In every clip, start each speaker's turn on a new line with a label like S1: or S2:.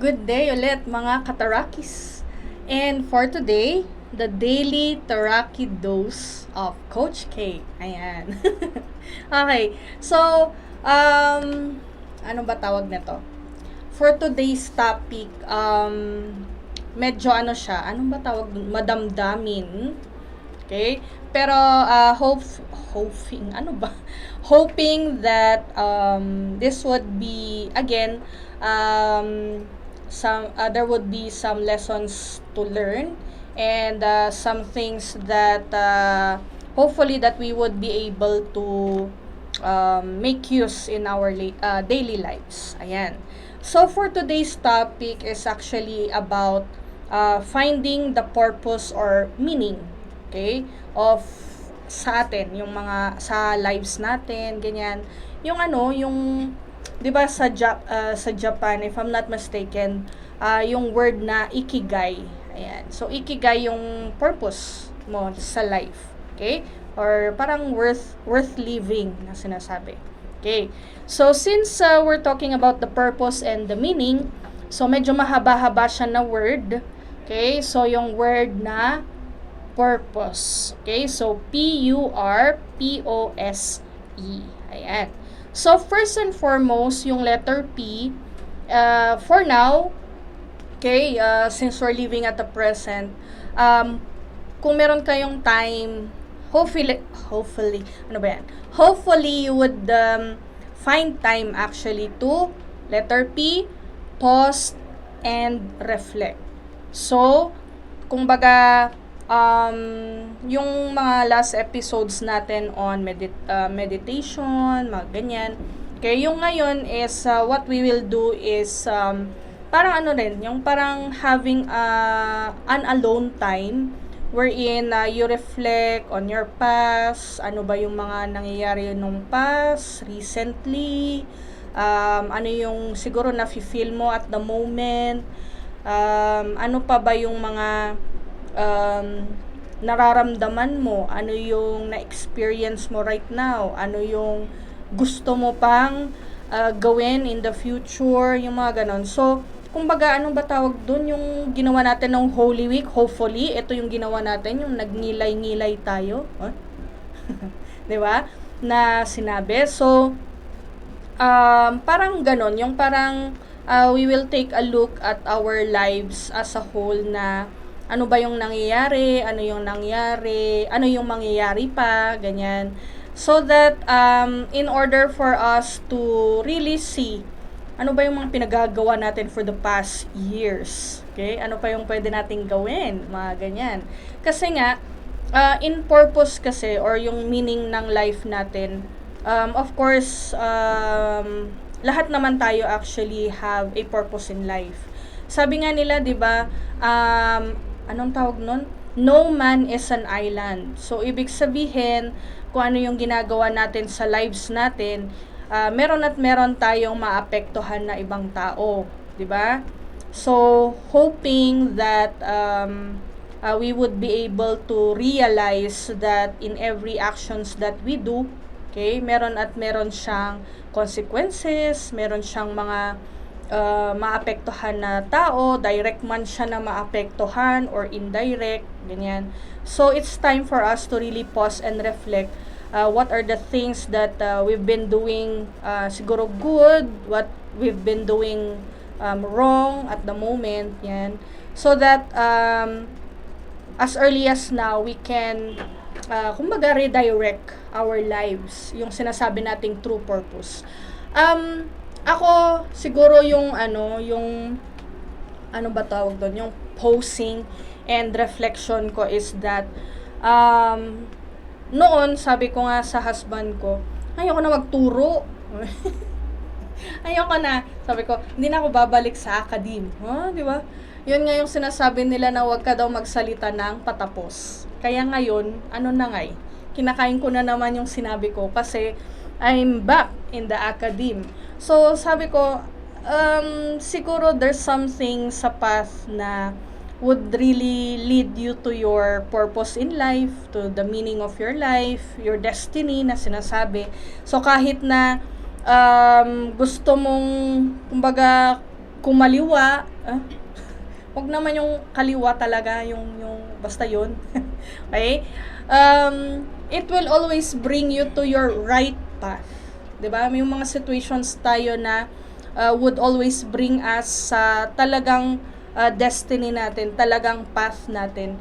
S1: Good day ulit mga katarakis. And for today, the daily Taraki dose of Coach K. Ayan. Okay. So, ano ba tawag nito? For today's topic, medyo ano siya, anong ba tawag dun? Madamdamin. Okay? Pero hoping ano ba? Hoping that this would be again there would be some lessons to learn and some things that hopefully that we would be able to make use in our daily lives. Ayan. So for today's topic is actually about finding the purpose or meaning, okay, of sa atin, yung mga sa lives natin, ganyan. Yung ano, yung 'di ba sa Japan, if I'm not mistaken, yung word na ikigai. Ayan. So ikigai yung purpose mo sa life, okay? Or parang worth living na sinasabi. Okay. So since we're talking about the purpose and the meaning, so medyo mahaba-haba siya na word. Okay? So yung word na purpose. Okay? So P-U-R-P-O-S-E. Ayan. So first and foremost, yung letter P, for now, okay, since we're living at the present, kung meron kayong time, hopefully, ano ba yan? Hopefully, you would find time actually to, letter P, pause and reflect. So, kung baga, yung mga last episodes natin on meditation, mga ganyan. Okay, yung ngayon is, what we will do is, parang ano rin, yung parang having an alone time wherein you reflect on your past, ano ba yung mga nangyayari nung past, recently, ano yung siguro na-feel mo at the moment, ano pa ba yung mga nararamdaman mo, ano yung na-experience mo right now, ano yung gusto mo pang gawin in the future, yung mga ganon. So, kumbaga, ano ba tawag dun, yung ginawa natin ng Holy Week, hopefully, ito yung ginawa natin, yung nagnilay-ngilay tayo. Huh? Diba? Na sinabi. So, parang ganon, yung parang we will take a look at our lives as a whole na ano ba yung nangyayari, ano yung mangyayari pa, ganyan. So that, in order for us to really see, ano ba yung mga pinagagawa natin for the past years, okay? Ano pa yung pwede nating gawin, mga ganyan. Kasi nga, in purpose kasi, or yung meaning ng life natin, of course, lahat naman tayo actually have a purpose in life. Sabi nga nila, di ba, anong tawag nun? No man is an island. So, ibig sabihin, kung ano yung ginagawa natin sa lives natin, meron at meron tayong maapektuhan na ibang tao. Diba? So, hoping that we would be able to realize that in every actions that we do, okay, meron at meron siyang consequences, meron siyang mga maapektuhan na tao, direct man siya na maapektuhan or indirect, ganyan. So, it's time for us to really pause and reflect what are the things that we've been doing siguro good, what we've been doing wrong at the moment, yan. So that as early as now, we can kumbaga redirect our lives, yung sinasabi nating true purpose. Ako, siguro yung ano ba tawag doon, yung posing and reflection ko is that, noon, sabi ko nga sa husband ko, ayoko na magturo. Ayoko na. Sabi ko, hindi na ako babalik sa academe. Di ba? Yun nga yung sinasabi nila na wag ka daw magsalita ng patapos. Kaya ngayon, ano na nga kinakain ko na naman yung sinabi ko kasi I'm back in the academe. So, sabi ko, siguro there's something sa path na would really lead you to your purpose in life, to the meaning of your life, your destiny na sinasabi. So, kahit na gusto mong, kumbaga, kumaliwa, wag naman yung kaliwa talaga, yung basta yun. Okay? It will always bring you to your right path. 'Di ba? May mga situations tayo na would always bring us sa talagang destiny natin, talagang path natin.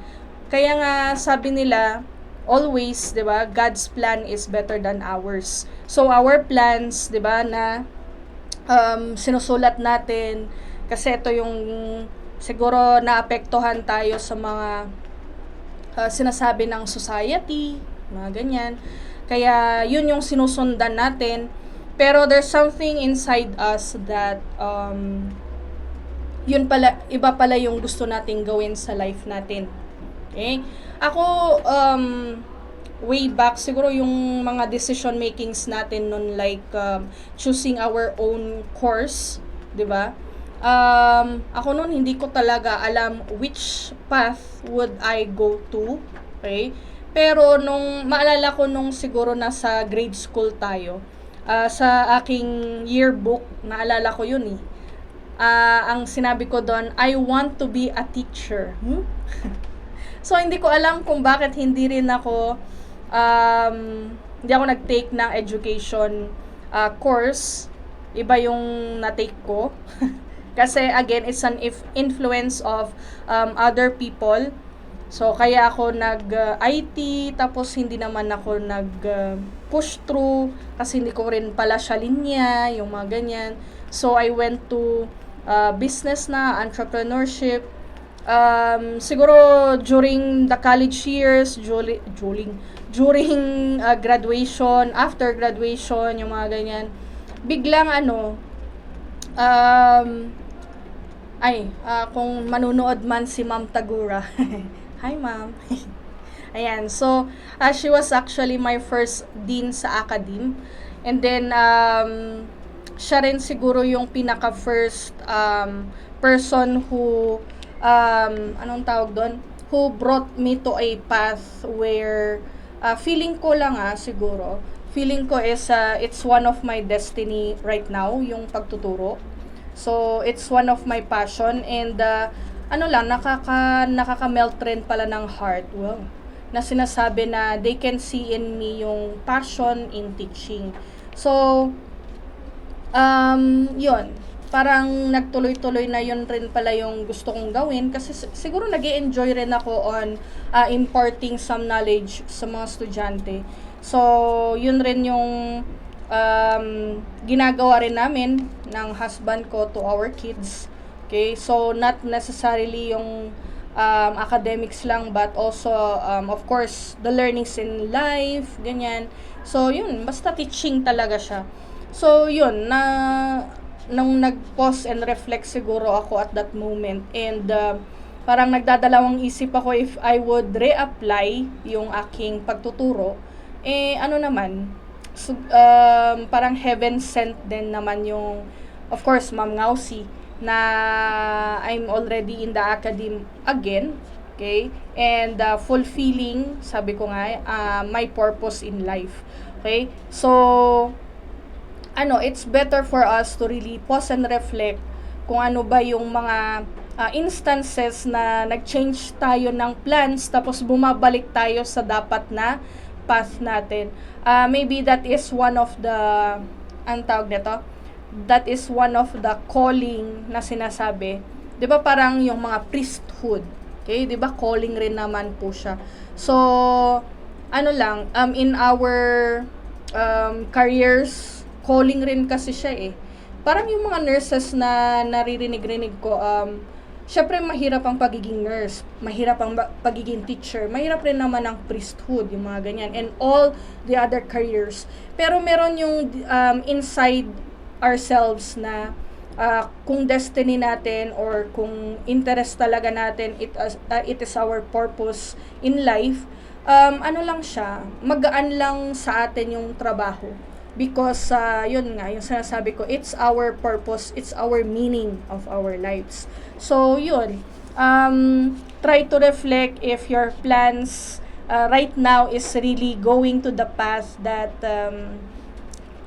S1: Kaya nga sabi nila, always, 'di ba? God's plan is better than ours. So our plans, 'di ba, na sinusulat natin kasi ito yung siguro naapektuhan tayo sa mga sinasabi ng society, mga ganyan. Kaya yun yung sinusundan natin. Pero there's something inside us that yun pala, iba pala yung gusto nating gawin sa life natin. Okay? Ako, way back, siguro yung mga decision makings natin nun, like choosing our own course, di ba? Ako nun, hindi ko talaga alam which path would I go to. Okay? Pero nung, maalala ko nung siguro nasa grade school tayo, sa aking yearbook, naalala ko yun eh. Ang sinabi ko doon, I want to be a teacher. So, hindi ko alam kung bakit hindi rin ako, hindi ako nag-take ng education course. Iba yung na-take ko. Kasi, again, it's an influence of other people. So, kaya ako nag-IT, tapos hindi naman ako nag-push through, kasi hindi ko rin pala siya linya, yung mga ganyan. So, I went to business na, entrepreneurship. Siguro during the college years, during graduation, after graduation, yung mga ganyan, biglang kung manunood man si Ma'am Tagura. Hi, Ma'am. Ayan, so she was actually my first dean sa academe. And then siya rin siguro yung pinaka first person who anong tawag doon, who brought me to a path where feeling ko lang feeling ko is it's one of my destiny right now, yung pagtuturo. So it's one of my passion, and nakaka-melt rin pala ng heart, na sinasabi na they can see in me yung passion in teaching. So yun, parang nagtuloy-tuloy na yun rin pala yung gusto kong gawin, kasi siguro nag-i-enjoy rin ako on imparting some knowledge sa mga estudyante. So, yun rin yung ginagawa rin namin ng husband ko to our kids. Okay? So, not necessarily yung academics lang, but also, of course, the learnings in life, ganyan. So, yun, basta teaching talaga siya. So, yun, nung nag-pause and reflect siguro ako at that moment, and parang nagdadalawang isip ako if I would reapply yung aking pagtuturo, so, parang heaven sent din naman yung, of course, Ma'am Ngausi, na I'm already in the academe again, okay, and fulfilling, sabi ko nga, my purpose in life. Okay, so it's better for us to really pause and reflect kung ano ba yung mga instances na nag-change tayo ng plans, tapos bumabalik tayo sa dapat na path natin. Maybe that is one of the, that is one of the calling na sinasabi. 'Di ba parang yung mga priesthood, okay? 'Di ba calling rin naman po siya. So, in our careers, calling rin kasi siya eh. Parang yung mga nurses na naririnig-rinig ko, syempre mahirap ang pagiging nurse, mahirap ang pagiging teacher, mahirap rin naman ang priesthood, yung mga ganyan, and all the other careers. Pero meron yung inside ourselves na kung destiny natin or kung interest talaga natin, it is our purpose in life, lang siya, magaan lang sa atin yung trabaho. Because, yun nga, yung sinasabi ko, it's our purpose, it's our meaning of our lives. So, yun, try to reflect if your plans right now is really going to the path that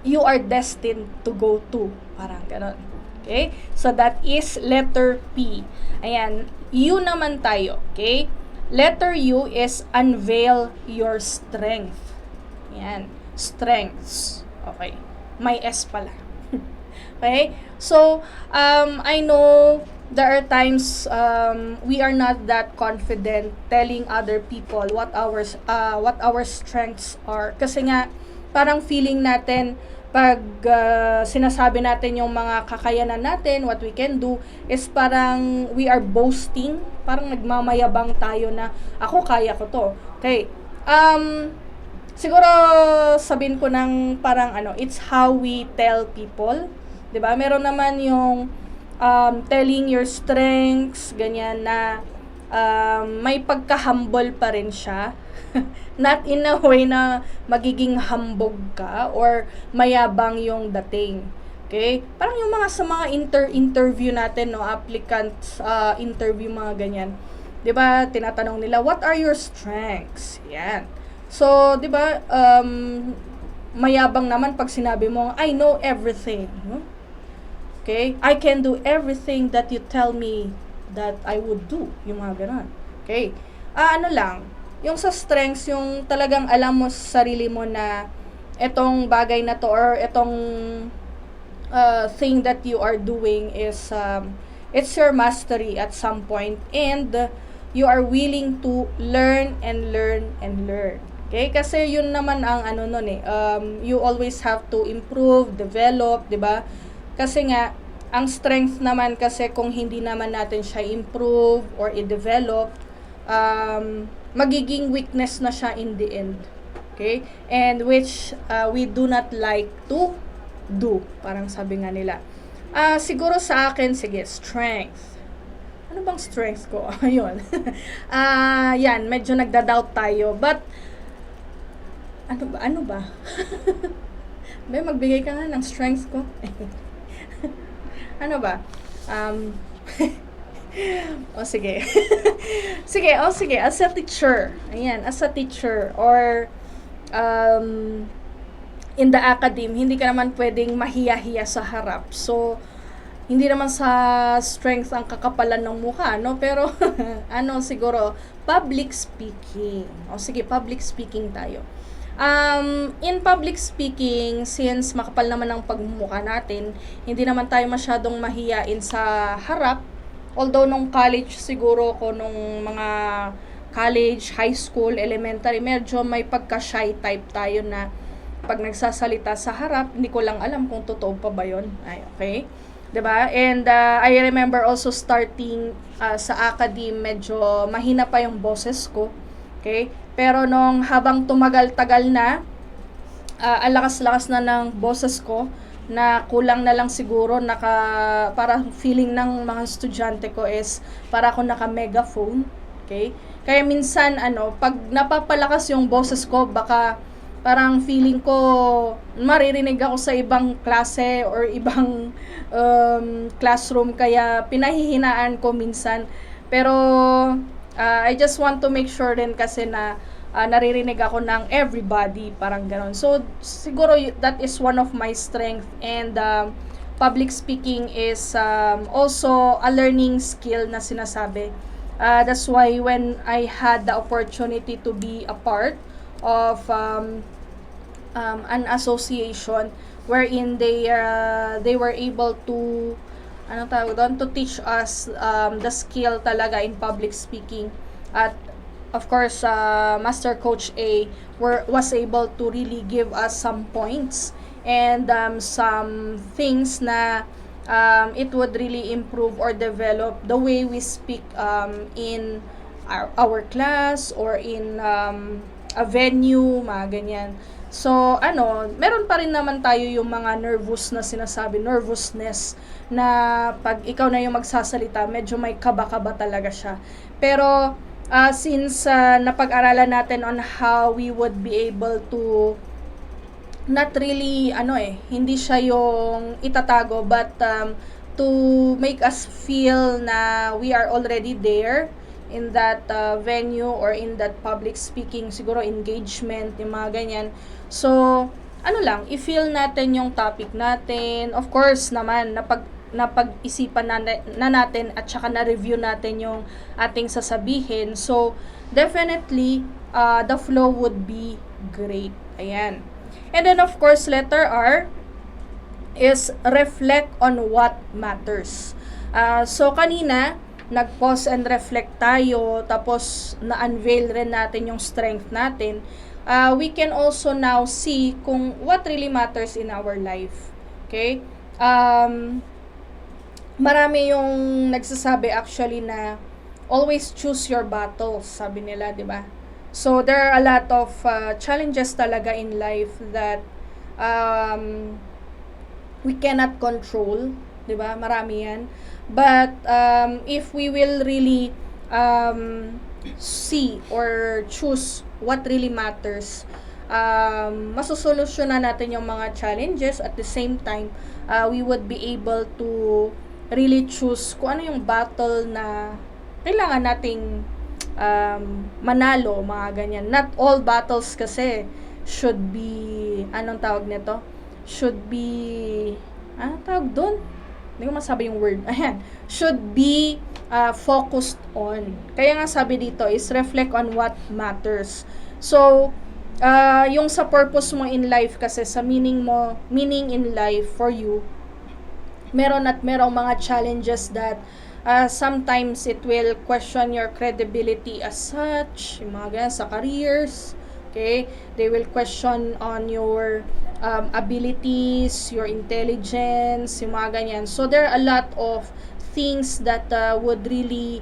S1: you are destined to go to. Parang ganon. Okay? So, that is letter P. Ayan. U naman tayo. Okay? Letter U is unveil your strength. Ayan. Strengths. Okay. May S pala. Okay? So, I know there are times we are not that confident telling other people what our strengths are. Kasi nga, parang feeling natin, pag sinasabi natin yung mga kakayanan natin, what we can do, is parang we are boasting, parang nagmamayabang tayo na, ako kaya ko to. Okay. Siguro sabihin ko ng parang it's how we tell people. 'Di ba? Meron naman yung telling your strengths, ganyan na may pagka-humble pa rin siya. Not in a way na magiging hambog ka or mayabang yung dating. Okay? Parang yung mga sa mga interview natin, no, applicants interview, mga ganyan. 'Di ba? Tinatanong nila, what are your strengths? Yan. So, 'di ba, mayabang naman pag sinabi mo, I know everything. No? Okay? I can do everything that you tell me that I would do. Yung mga ganun. Okay? Ano lang, yung sa strengths, yung talagang alam mo sa sarili mo na etong bagay na to or etong thing that you are doing is it's your mastery at some point, and you are willing to learn and learn and learn. Okay? Kasi yun naman ang nun you always have to improve, develop, 'di ba? Kasi nga ang strength naman kasi kung hindi naman natin siya improve or i-develop, magiging weakness na siya in the end. Okay? And which we do not like to do. Parang sabi nga nila. Siguro sa akin, sige, strength. Ano bang strength ko? Ayun. Yan, medyo nagda-doubt tayo. But, ano ba? May magbigay ka nga ng strength ko. Ano ba? Sige. Sige. As a teacher. Ayan, as a teacher. Or, in the academe, hindi ka naman pwedeng mahiya-hiya sa harap. So, hindi naman sa strength ang kakapalan ng mukha, no? Pero, siguro, public speaking. Sige, public speaking tayo. In public speaking, since makapal naman ang pagmumukha natin, hindi naman tayo masyadong mahiyain sa harap. Although nung college siguro ko, nung mga college, high school, elementary, medyo may pagka-shy type tayo na pag nagsasalita sa harap, hindi ko lang alam kung totoo pa ba yun. Ay, okay? 'Di ba? And I remember also starting sa academe, medyo mahina pa yung boses ko. Okay? Pero nung habang tumagal-tagal na, ang lakas-lakas na ng boses ko, na kulang na lang siguro para feeling ng mga estudyante ko is para ako naka-megaphone. Okay? Kaya minsan pag napapalakas yung boses ko, baka parang feeling ko maririnig ako sa ibang klase or ibang classroom, kaya pinahihinaan ko minsan. Pero I just want to make sure din kasi na naririnig ako ng everybody, parang ganon. So siguro that is one of my strength, and public speaking is also a learning skill na sinasabi. That's why when I had the opportunity to be a part of an association wherein they were able to to teach us the skill talaga in public speaking. At of course, Master Coach A was able to really give us some points and some things na it would really improve or develop the way we speak in our class or in a venue, mga ganyan. So, meron pa rin naman tayo yung mga nervousness na pag ikaw na yung magsasalita, medyo may kaba-kaba talaga siya. Pero, since napag-aralan natin on how we would be able to not really, hindi siya yung itatago, but to make us feel na we are already there in that venue or in that public speaking, siguro engagement, yung mga ganyan. So, i-feel natin yung topic natin. Of course naman, napag-isipan na natin at saka na-review natin yung ating sasabihin. So, definitely, the flow would be great. Ayan. And then, of course, letter R is reflect on what matters. So, kanina, nag-pause and reflect tayo, tapos na-unveil rin natin yung strength natin. We can also now see kung what really matters in our life. Okay? Marami yung nagsasabi actually na always choose your battles, sabi nila, di ba? So, there are a lot of challenges talaga in life that we cannot control, di ba? Marami yan. But, if we will really see or choose what really matters, masusolusyonan natin yung mga challenges. At the same time, we would be able to really choose kung ano yung battle na kailangan nating manalo, mga ganyan. Not all battles kasi should be, anong tawag nito? Should be, anong tawag doon? Hindi ko masabi yung word. Ayan. Should be focused on. Kaya nga sabi dito is reflect on what matters. So, yung sa purpose mo in life kasi, sa meaning in life for you, meron mga challenges that sometimes it will question your credibility as such, yung mga ganyan, sa careers, okay? They will question on your abilities, your intelligence, yung mga ganyan. So, there are a lot of things that would really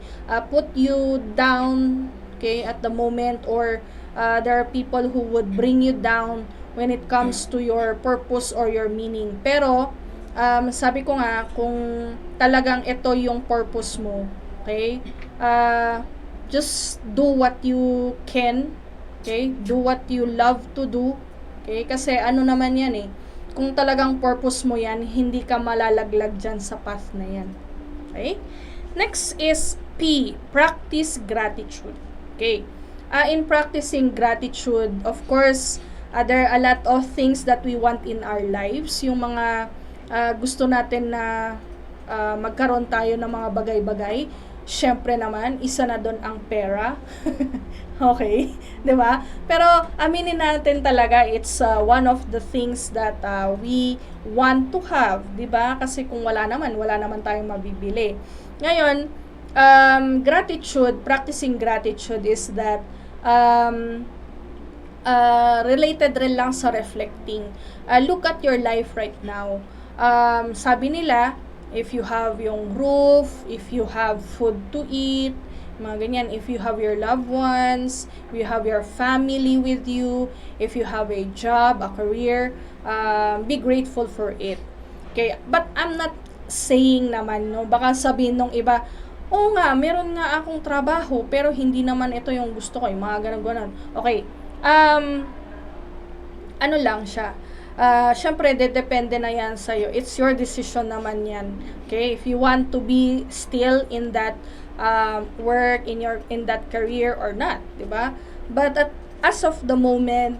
S1: put you down, okay, at the moment, or there are people who would bring you down when it comes to your purpose or your meaning. Pero, sabi ko nga, kung talagang ito yung purpose mo, okay, just do what you can, okay, do what you love to do, okay, kasi ano naman yan eh, kung talagang purpose mo yan, hindi ka malalaglag dyan sa path na yan, okay. Next is P, practice gratitude, okay. In practicing gratitude, of course, there are a lot of things that we want in our lives, yung mga gusto natin na magkaroon tayo ng mga bagay-bagay. Syempre naman, isa na doon ang pera. Okay, 'di ba? Pero aminin natin talaga, it's one of the things that we want to have, 'di ba? Kasi kung wala naman tayong mabibili. Ngayon, gratitude, practicing gratitude is that related rin lang sa reflecting. Look at your life right now. Sabi nila, if you have yung roof, if you have food to eat, mga ganyan, if you have your loved ones, if you have your family with you, if you have a job, a career, be grateful for it. Okay, but I'm not saying naman, no, baka sabihin nung iba, oo nga, meron nga akong trabaho, pero hindi naman ito yung gusto ko, yung mga ganun-ganun. Okay, ano lang siya, syempre, depende na yan sa'yo. It's your decision naman yan. Okay? If you want to be still in that work, in that career or not. Diba? But as of the moment,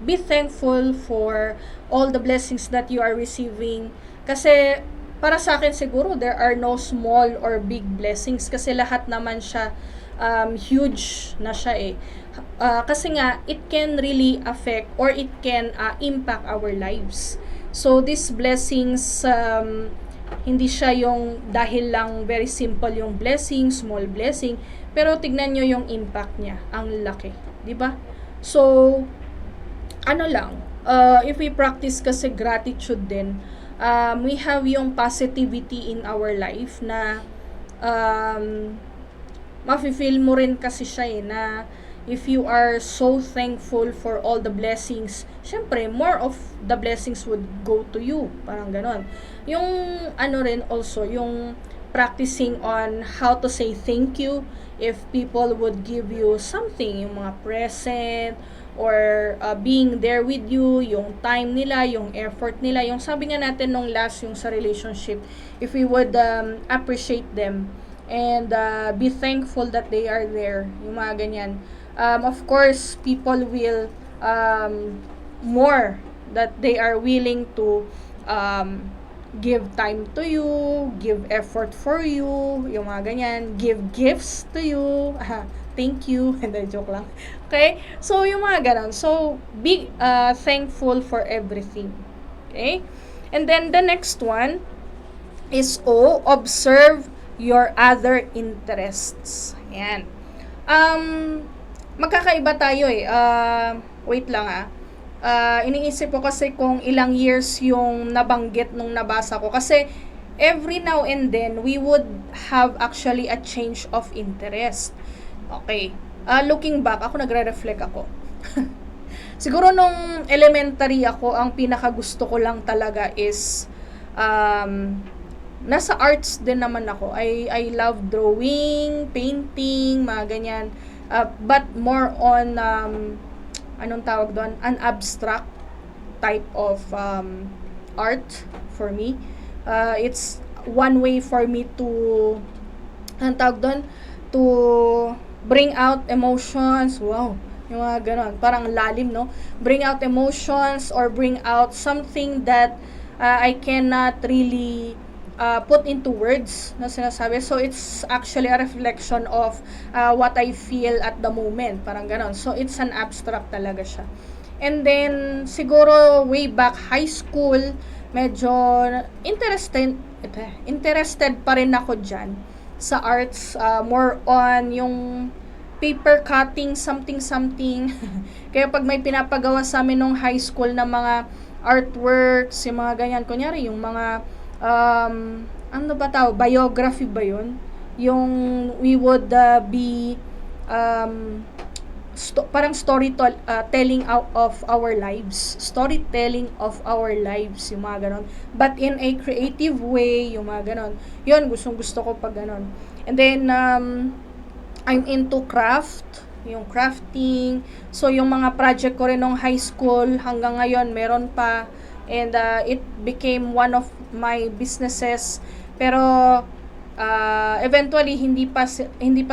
S1: be thankful for all the blessings that you are receiving. Kasi, para sa akin siguro, there are no small or big blessings. Kasi lahat naman siya, huge na siya eh. Kasi nga, it can really affect or it can impact our lives. So, these blessings, hindi siya yung dahil lang very simple yung blessing, small blessing, pero tignan nyo yung impact niya, ang laki. Diba? So, ano lang, if we practice kasi gratitude din, we have yung positivity in our life na mafe-feel mo rin kasi siya eh, na if you are so thankful for all the blessings, syempre, more of the blessings would go to you. Parang ganon. Yung, ano rin also, yung practicing on how to say thank you if people would give you something, yung mga present, or being there with you, yung time nila, yung effort nila, yung sabi nga natin nung last, yung sa relationship, if we would appreciate them, and be thankful that they are there, yung mga ganyan. Of course, people will more that they are willing to give time to you, give effort for you, yung mga ganyan, give gifts to you, thank you, hindi, joke lang. Okay? So, yung mga ganon. So, be thankful for everything. Okay? And then, the next one is O, observe your other interests. Ayan. Magkakaiba tayo eh. Wait lang iniisip ko kasi kung ilang years yung nabanggit nung nabasa ko. Kasi every now and then, we would have actually a change of interest. Okay. Looking back, ako nagre-reflect ako. Siguro nung elementary ako, ang pinakagusto ko lang talaga is nasa arts din naman ako. I love drawing, painting, mga ganyan. But more on anong tawag doon? An abstract type of art for me. It's one way for me to anong tawag doon? To bring out emotions. Wow. Yung mga ganon. Parang lalim, no? Bring out emotions or bring out something that I cannot really put into words na sinasabi. So, it's actually a reflection of what I feel at the moment. Parang ganon. So, it's an abstract talaga siya. And then, siguro way back high school, medyo interested pa rin ako dyan sa arts. More on yung paper cutting, something. Kaya pag may pinapagawa sa amin nung high school na mga artworks, yung mga ganyan, kunyari yung mga ano ba tawag? Biography ba yun? Yung we would be parang telling out of our lives. Storytelling of our lives, yung mga ganon. But in a creative way, yung mga ganon. Yun, gusto ko pag ganon. And then, I'm into craft, yung crafting. So, yung mga project ko rin nung high school, hanggang ngayon, meron pa. And it became one of my businesses. Pero eventually hindi pa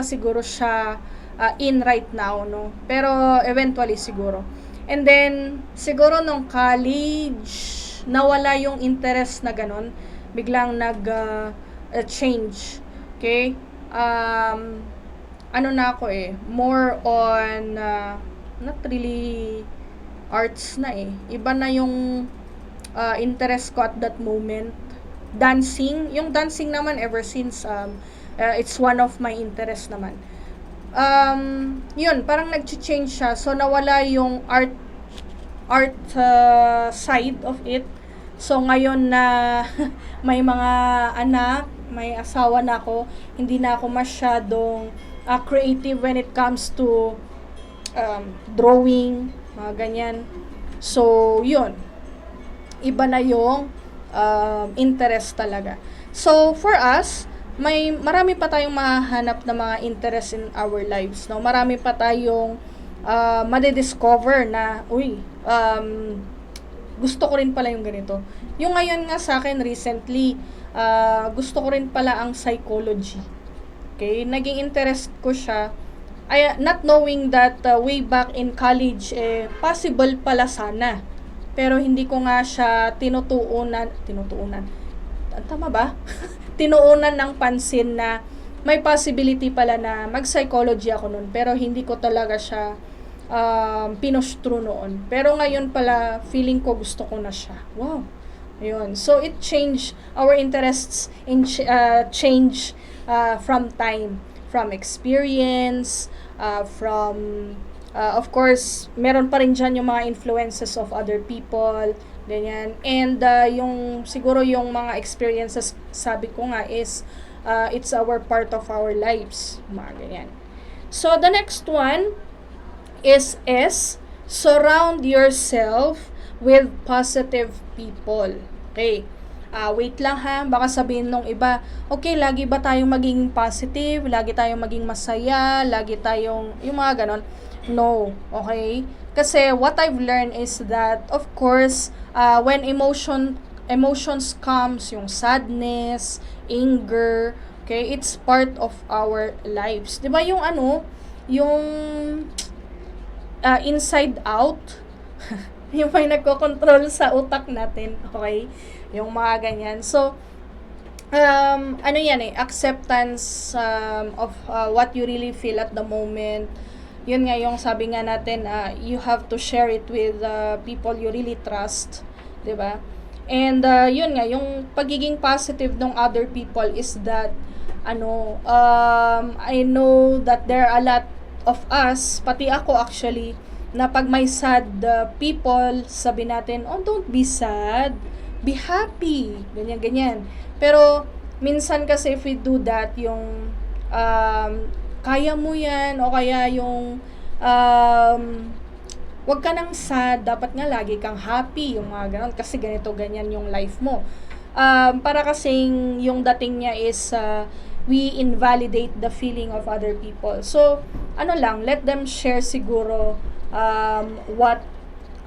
S1: siguro siya in right now, no. Pero eventually siguro. And then siguro nung college nawala yung interest na ganun. Biglang change. Okay? Ano na ako more on not really arts na Iba na yung interest ko at that moment. Dancing, yung dancing naman ever since it's one of my interest naman. Yun, parang nag-change siya. So nawala yung art side of it. So ngayon na may mga anak, may asawa na ako, hindi na ako masyadong creative when it comes to drawing, mga ganyan. So yun, iba na yung interest talaga. So, for us, marami pa tayong mahanap na mga interest in our lives, no? Marami pa tayong madidiscover na, gusto ko rin pala yung ganito. Yung ngayon nga sa akin, recently, gusto ko rin pala ang psychology. Okay? Naging interest ko siya. Not knowing that way back in college, possible pala sana. Pero hindi ko nga siya tinutuunan. Tama ba? Tinuunan ng pansin na may possibility pala na mag-psychology ako noon. Pero hindi ko talaga siya pinustro noon. Pero ngayon pala, feeling ko gusto ko na siya. Wow. Ayun. So, it changed, our interests change from time, from experience, from of course, meron pa rin dyan yung mga influences of other people, ganyan. And siguro yung mga experiences, sabi ko nga is, it's our part of our lives, mga ganyan. So, the next one is S, surround yourself with positive people. Okay. Wait lang ha, baka sabihin nung iba, okay, lagi ba tayong maging positive, lagi tayong maging masaya, lagi tayong, yung mga ganon. No, okay? Kasi what I've learned is that, of course, when emotions comes, yung sadness, anger, okay, it's part of our lives. 'Di ba yung inside out? Yung may nagko-control sa utak natin, okay? Yung mga ganyan. So, ano yan eh, acceptance of what you really feel at the moment. Yun nga yung sabi nga natin, you have to share it with people you really trust, 'di ba? And yun nga yung pagiging positive ng other people is that I know that there are a lot of us, pati ako actually, na pag may sad people, sabi natin, oh, don't be sad, be happy, ganyan, ganyan. Pero, minsan kasi if we do that, yung, kaya mo yan, o kaya yung, wag ka nang sad, dapat nga lagi kang happy, yung mga ganun, kasi ganito, ganyan yung life mo. Para kasing yung dating niya is, we invalidate the feeling of other people. So, let them share siguro what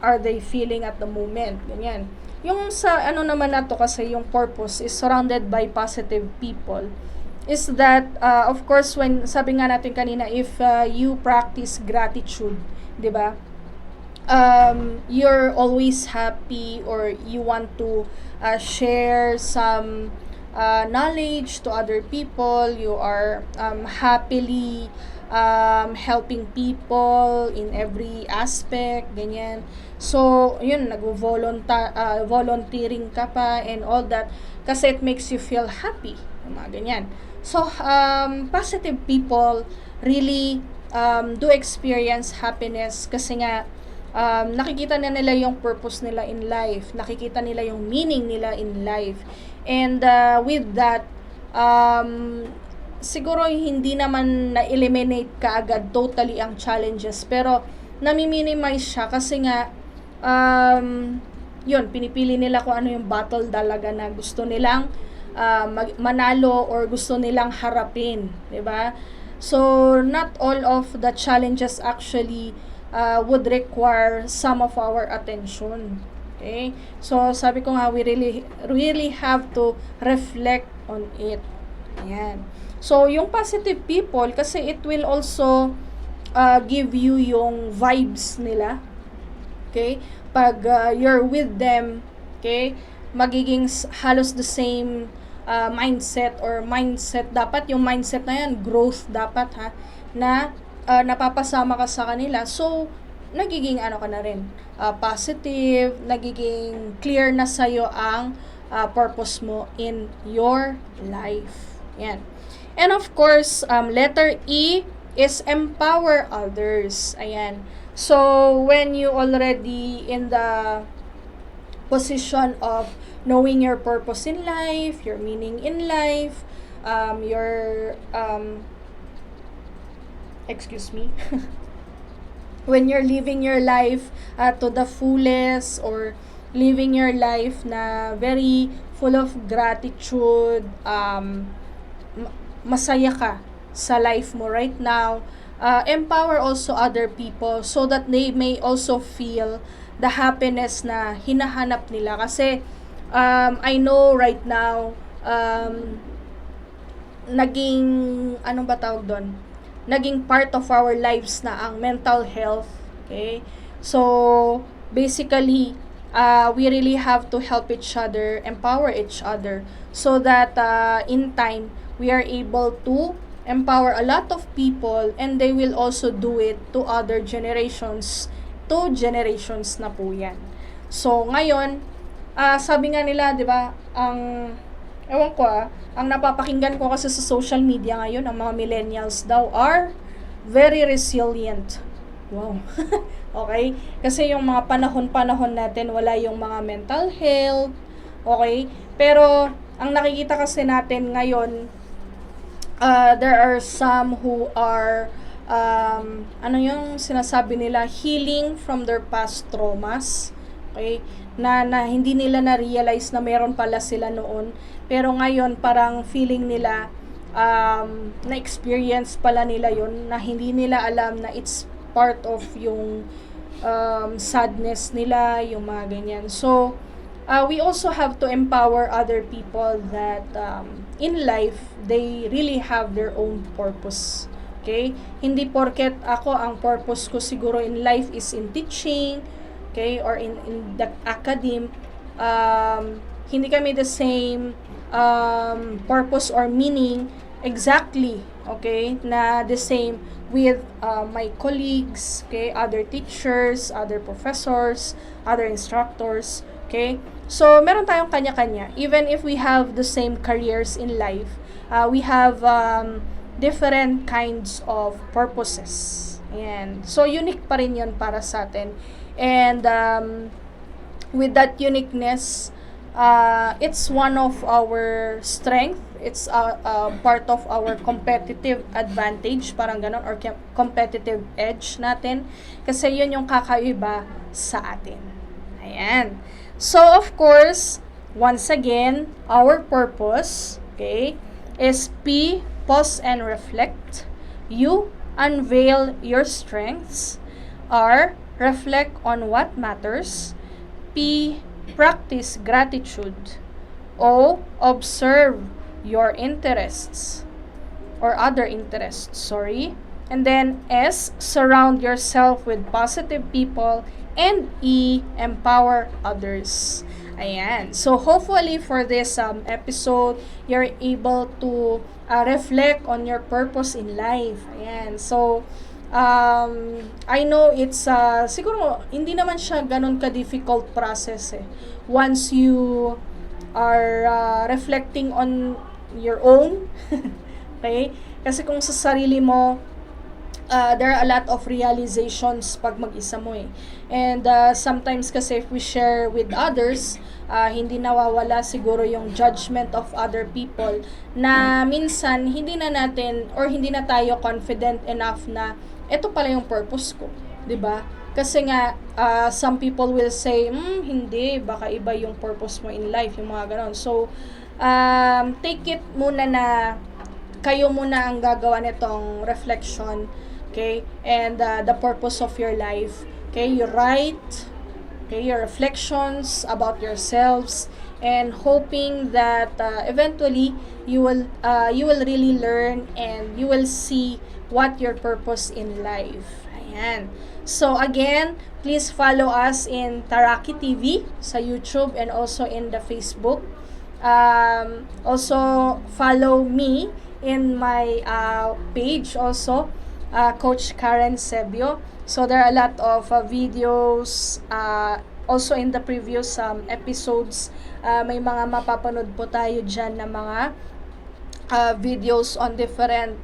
S1: are they feeling at the moment. Ganyan. Yung sa naman na to kasi yung purpose is surrounded by positive people is that of course when sabi nga natin kanina if you practice gratitude, 'di ba? You're always happy or you want to share some knowledge to other people, you are happily helping people in every aspect, ganyan. So, yun, volunteering ka pa and all that kasi it makes you feel happy, mga ganyan. So, positive people really do experience happiness kasi nga nakikita na nila yung purpose nila in life, nakikita nila yung meaning nila in life. And with that, siguro hindi naman na-eliminate kaagad totally ang challenges, pero nami-minimize siya kasi nga yun, pinipili nila kung ano yung battle talaga na gusto nilang manalo or gusto nilang harapin, 'di ba? So not all of the challenges actually would require some of our attention. Okay? So sabi ko nga we really have to reflect on it. Ayan. So yung positive people kasi it will also give you yung vibes nila. Okay? Pag you're with them, okay? Magiging halos the same mindset dapat yung mindset na yan, growth dapat na napapasama ka sa kanila. So, nagiging ka na rin, positive, nagiging clear na sa'yo ang purpose mo in your life. Yan. And of course, letter E is empower others. Ayan. So, when you already in the position of knowing your purpose in life, your meaning in life, when you're living your life to the fullest or living your life na very full of gratitude, masaya ka sa life mo right now, empower also other people so that they may also feel the happiness na hinahanap nila. Kasi I know right now naging naging part of our lives na ang mental health. Okay? So basically we really have to help each other, empower each other so that in time we are able to empower a lot of people and they will also do it to other generations. 2 generations na po yan. So, ngayon, sabi nga nila, di ba, ewan ko ang napapakinggan ko kasi sa social media ngayon, ang mga millennials daw are very resilient. Wow. Okay? Kasi yung mga panahon-panahon natin, wala yung mga mental health. Okay? Pero, ang nakikita kasi natin ngayon, there are some who are yung sinasabi nila, healing from their past traumas. Okay? Na hindi nila na-realize na meron pala sila noon. Pero ngayon, parang feeling nila, na-experience pala nila yon na hindi nila alam na it's part of yung sadness nila, yung mga ganyan. So, we also have to empower other people that in life, they really have their own purpose. Okay? Hindi porket ako, ang purpose ko siguro in life is in teaching, okay, or in the academe, hindi kami the same purpose or meaning exactly, okay, na the same with my colleagues, okay, other teachers, other professors, other instructors, okay. So, meron tayong kanya-kanya. Even if we have the same careers in life, we have different kinds of purposes. Ayan. So, unique pa rin yun para sa atin. And with that uniqueness, it's one of our strength. It's part of our competitive advantage, parang ganon, or competitive edge natin. Kasi yun yung kakaiba sa atin. Ayan. So, of course, once again, our purpose, okay, is P, pause and reflect. U, unveil your strengths. R, reflect on what matters. P, practice gratitude. O, observe your interests or other interests, sorry. And then S, surround yourself with positive people. And E, empower others. Ayan. So, hopefully for this episode, you're able to reflect on your purpose in life. Ayan. So, I know it's, siguro, hindi naman siya ganun ka-difficult process eh. Once you are reflecting on your own, okay? Kasi kung sa sarili mo, there are a lot of realizations pag mag-isa mo eh. And sometimes kasi if we share with others, hindi nawawala siguro yung judgment of other people na minsan hindi na natin or hindi na tayo confident enough na ito pala yung purpose ko, 'di ba? Kasi nga some people will say, hindi, baka iba yung purpose mo in life, yung mga ganon. So take it muna na kayo muna ang gagawa nitong reflection, okay? And the purpose of your life, okay? You write, okay, your reflections about yourselves, and hoping that eventually you will really learn and you will see what your purpose in life. Ayan. So again, please follow us in Taraki TV sa YouTube and also in the Facebook. Also follow me in my page also, Coach Karen Sebio. So there are a lot of videos also in the previous episodes. May mga mapapanood po tayo dyan na mga videos on different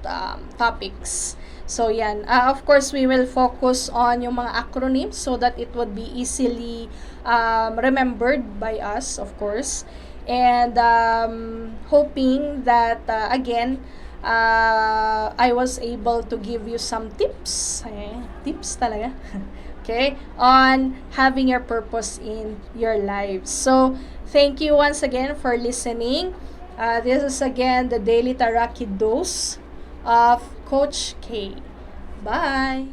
S1: topics. So yan, of course we will focus on yung mga acronyms so that it would be easily remembered by us, of course. And hoping that again I was able to give you some tips, tips talaga, okay, on having your purpose in your life. So thank you once again for listening. This is again the Daily Taraki Dose of Coach K. Bye!